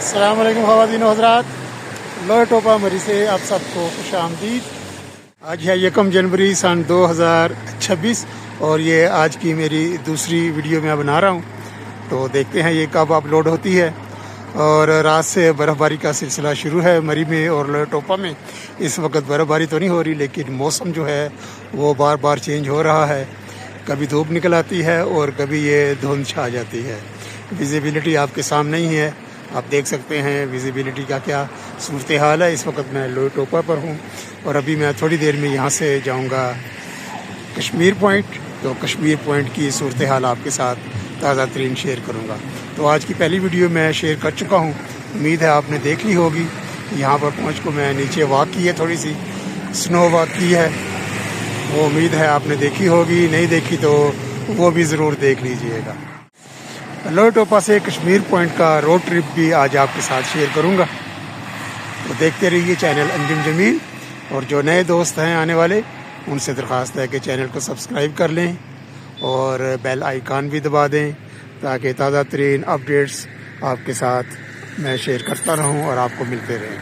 अस्सलाम वालेकुम ख़वातीन व हज़रात, लोहे टोपा मरी से आप सबको खुश आमदीद। आज है 1 जनवरी सन 2026 और ये आज की मेरी दूसरी वीडियो मैं बना रहा हूँ। तो देखते हैं ये कब अपलोड होती है। और रात से बर्फ़बारी का सिलसिला शुरू है मरी में और लोहे टोपा में। इस वक्त बर्फ़बारी तो नहीं हो रही, लेकिन मौसम जो है वो बार बार चेंज हो रहा है। कभी धूप निकल आती है और कभी ये धुंध छा जाती है। विजिबिलिटी आपके सामने ही है, आप देख सकते हैं विजिबिलिटी का क्या सूरत हाल है। इस वक्त मैं लोहे टोपा पर हूँ और अभी मैं थोड़ी देर में यहाँ से जाऊँगा कश्मीर पॉइंट। तो कश्मीर पॉइंट की सूरत हाल आपके साथ ताज़ा तरीन शेयर करूँगा। तो आज की पहली वीडियो मैं शेयर कर चुका हूँ, उम्मीद है आपने देख ली होगी। यहाँ पर पहुँच को मैं नीचे वॉक की है, थोड़ी सी स्नो वॉक की है, वो उम्मीद है आपने देखी होगी। नहीं देखी तो वो भी ज़रूर देख लीजिएगा। लोहे टोपा से कश्मीर पॉइंट का रोड ट्रिप भी आज आपके साथ शेयर करूंगा। तो देखते रहिए चैनल अंजुम जमील। और जो नए दोस्त हैं आने वाले, उनसे दरख्वास्त है कि चैनल को सब्सक्राइब कर लें और बेल आइकॉन भी दबा दें, ताकि ताज़ा तरीन अपडेट्स आपके साथ मैं शेयर करता रहूं और आपको मिलते रहें।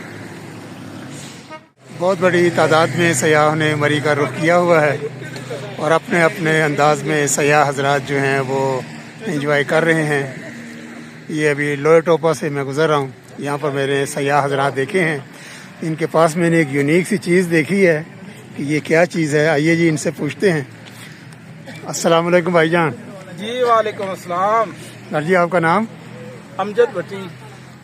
बहुत बड़ी तादाद में सयाह ने मरी का रुख किया हुआ है और अपने अपने अंदाज में सयाह हजरात जो हैं वो एंजॉय कर रहे हैं। ये अभी लोहे टोपा से मैं गुज़र रहा हूँ, यहाँ पर मेरे सयाह हजरात देखे हैं। इनके पास मैंने एक यूनिक सी चीज़ देखी है कि ये क्या चीज़ है। आइए जी इनसे पूछते हैं। अस्सलाम वालेकुम भाईजान। जी वालेकुम अस्सलाम। सर जी आपका नाम? अमजद भट्टी।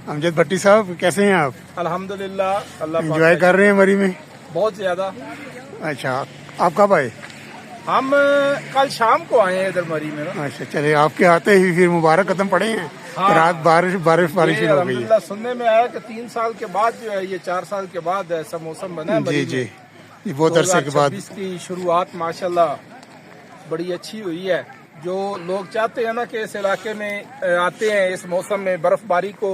अमजद भट्टी साहब, कैसे हैं आप? अल्हम्दुलिल्लाह, अल्लाह पाक एंजॉय कर रहे हैं मरी में? बहुत ज्यादा। अच्छा, आप कब आए? हम कल शाम को आए हैं इधर मरी में ना। अच्छा, चले आपके आते ही फिर मुबारक कदम पड़े हैं। हाँ। रात बारिश शुरू हो गई है। अल्हम्दुलिल्लाह, सुनने में आया कि 3 साल के बाद जो है, ये 4 साल के बाद ऐसा मौसम बना है मरी जी में। जी, बहुत अरसे के बाद 2026 की शुरुआत माशाल्लाह बड़ी अच्छी हुई है। जो लोग चाहते हैं ना कि इस इलाके में आते हैं इस मौसम में बर्फबारी को,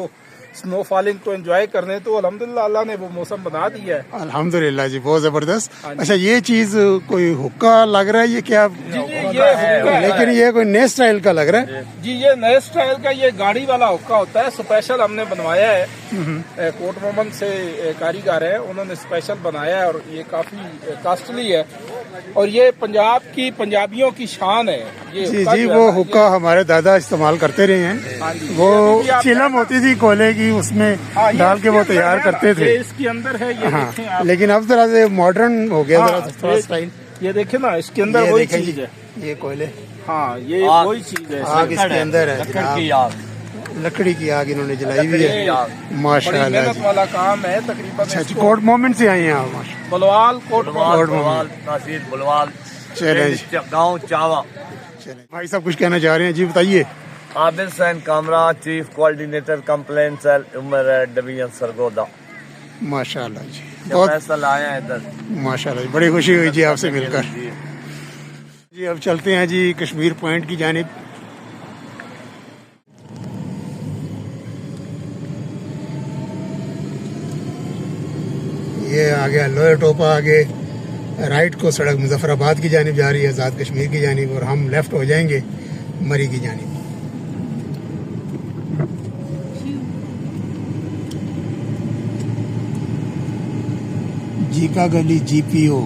स्नो फॉलिंग को एंजॉय करने, तो अल्हम्दुलिल्लाह अल्लाह ने वो मौसम बना दिया है। अल्हम्दुलिल्लाह जी, बहुत जबरदस्त। अच्छा, ये चीज कोई हुक्का लग रहा है, ये क्या? जी ये लेकिन ये कोई नए स्टाइल का लग रहा है। जी, ये नए स्टाइल का ये गाड़ी वाला हुक्का होता है, स्पेशल हमने बनवाया है। कोट मोमन से कारीगर है, उन्होंने स्पेशल बनाया है और ये काफी कॉस्टली है और ये पंजाब की पंजाबियों की शान है। ये जी जी, वो हुक्का हमारे दादा इस्तेमाल करते रहे हैं। वो चिलम होती थी कोयले की, उसमें डाल के वो तैयार करते थे। ये इसके अंदर है, ये हाँ, देखें आप। लेकिन अब जरा से मॉडर्न हो गया, जरा थोड़ा स्टाइल। ये देखे ना, इसके अंदर वही चीज है। ये कोयले, हाँ, ये वही चीज है। आग इसके अंदर है जनाब। लकड़ी की आग इन्होंने जलाई हुई है माशाल्लाह। मेहनत वाला काम है तकरीबन। अच्छा, कोट मोमेंट से आए हैं आप? माशाल्लाह, बलवाल कोट तहसील बुलवाल, चले गाँव चावा। चले भाई साहब कुछ कहना चाह रहे हैं जी, बताइए। Abid Sain Kamra, chief coordinator complaint cell Umar division Sargodha. माशाल्लाह जी, बहुत फैसल आए हैं इधर। माशाल्लाह, बड़ी खुशी हुई जी आपसे मिलकर। जी अब चलते हैं जी कश्मीर पॉइंट की जानिब। ये आ गया लोहे टोपा। आगे राइट को सड़क मुजफ्फराबाद की जानिब जा रही है, आज़ाद कश्मीर की जानिब, और हम लेफ्ट हो जाएंगे मरी की जानिब। जीका गली GPO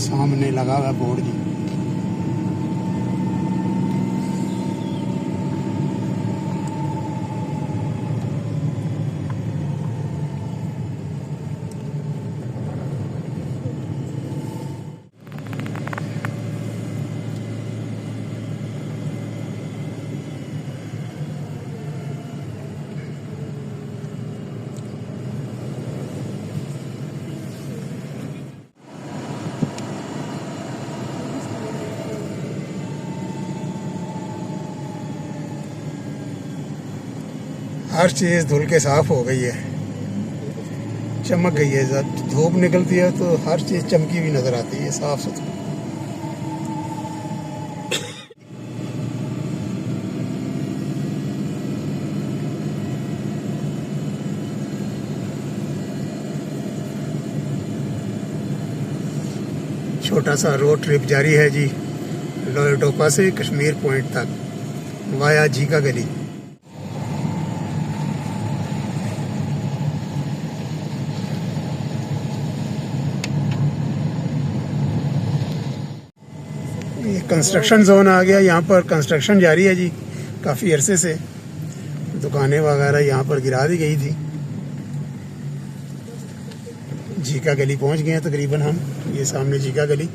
सामने लगा हुआ बोर्ड जी। हर चीज़ धुल के साफ हो गई है, चमक गई है। जब धूप निकलती है तो हर चीज़ चमकी हुई नज़र आती है, साफ सुथरी। छोटा सा रोड ट्रिप जारी है जी लोहे टोपा से कश्मीर पॉइंट तक वाया जीका गली। कंस्ट्रक्शन जोन आ गया। यहाँ पर कंस्ट्रक्शन जारी है जी काफ़ी अरसे से। दुकानें वगैरह यहाँ पर गिरा दी गई थी। झीका गली पहुँच गए हैं तकरीबन हम। ये सामने झीका गली।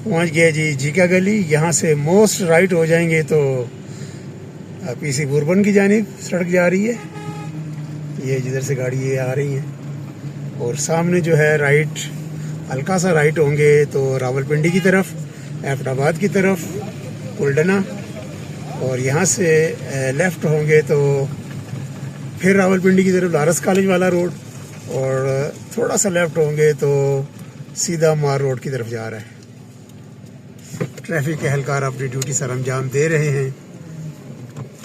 पहुँच गए जी झीका गली। यहाँ से मोस्ट राइट हो जाएंगे तो पीसी बुरबन की जानिब सड़क जा रही है। ये जिधर से गाड़ी ये आ रही है। और सामने जो है राइट, हल्का सा राइट होंगे तो रावलपिंडी की तरफ, एबटाबाद की तरफ, कुल्डना। और यहाँ से लेफ़्ट होंगे तो फिर रावलपिंडी की तरफ लारस कॉलेज वाला रोड। और थोड़ा सा लेफ़्ट होंगे तो सीधा मार रोड की तरफ जा रहा है। ट्रैफिक के एहलकार अपनी ड्यूटी सर अंजाम दे रहे हैं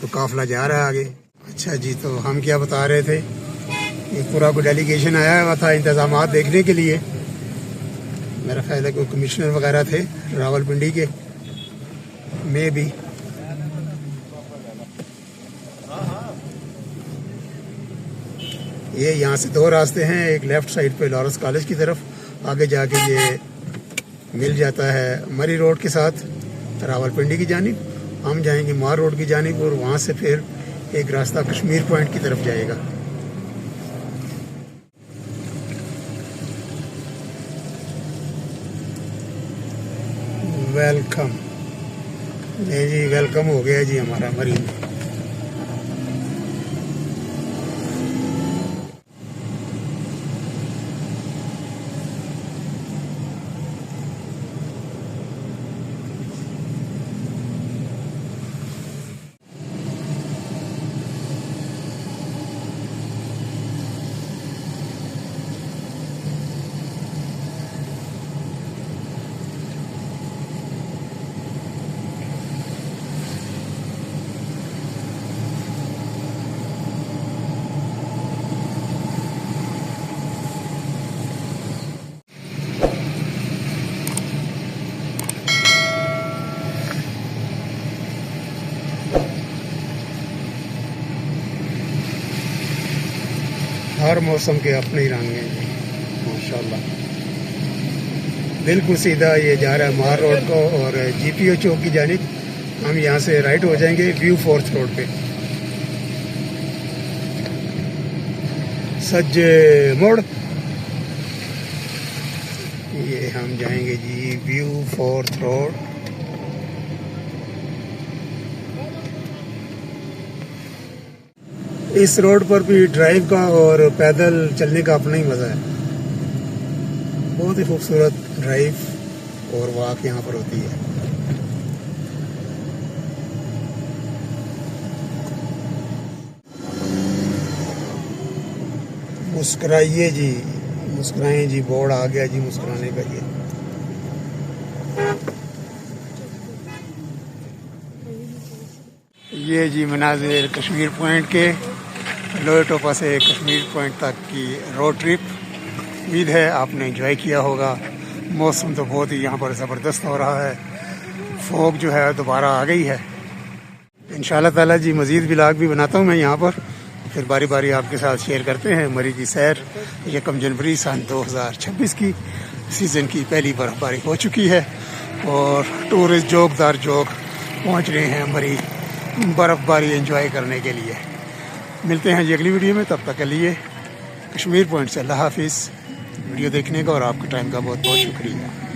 तो काफिला जा रहा है आगे। अच्छा जी, तो हम क्या बता रहे थे, ये पूरा कोई डेलीगेशन आया हुआ था इंतजामात देखने के लिए। मेरा ख्याल है कोई कमिश्नर वगैरह थे रावलपिंडी के, में भी। ये यहाँ से दो रास्ते हैं, एक लेफ्ट साइड पे लॉरेंस कॉलेज की तरफ, आगे जाके ये मिल जाता है मरी रोड के साथ रावलपिंडी की जानिब। हम जाएंगे मार रोड की जानिब और वहाँ से फिर एक रास्ता कश्मीर पॉइंट की तरफ जाएगा। वेलकम। नहीं जी, वेलकम हो गया जी हमारा मरी में। हर मौसम के अपने ही रंग हैं माशाल्लाह। बिल्कुल सीधा ये जा रहा है मार रोड को और जीपीओ चौक की जानिब। हम यहाँ से राइट हो जाएंगे व्यू फोर्थ रोड पे। सज्जे मोड़, ये हम जाएंगे जी व्यू फोर्थ रोड। इस रोड पर भी ड्राइव का और पैदल चलने का अपना ही मज़ा है। बहुत ही खूबसूरत ड्राइव और वॉक यहाँ पर होती है। मुस्कुराइए जी, मुस्कुराएं जी, बोर्ड आ गया जी मुस्कुराने का। ये जी मनाजिर कश्मीर पॉइंट के, लोअर टोपा से कश्मीर पॉइंट तक की रोड ट्रिप। उम्मीद है आपने एंजॉय किया होगा। मौसम तो बहुत ही यहाँ पर ज़बरदस्त हो रहा है। फॉग जो है दोबारा आ गई है। इंशाल्लाह ताला जी मज़ीद व्लॉग भी बनाता हूँ मैं यहाँ पर, फिर बारी बारी आपके साथ शेयर करते हैं। मरी की सैर 1 जनवरी सन 2026 की सीज़न की पहली बर्फबारी हो चुकी है और टूरिस्ट जोगदार जोग पहुँच रहे हैं मरी बर्फबारी एंजॉय करने के लिए। मिलते हैं जी अगली वीडियो में, तब तक के लिए कश्मीर पॉइंट से अल्लाह हाफिज़। वीडियो देखने का और आपके टाइम का बहुत बहुत शुक्रिया।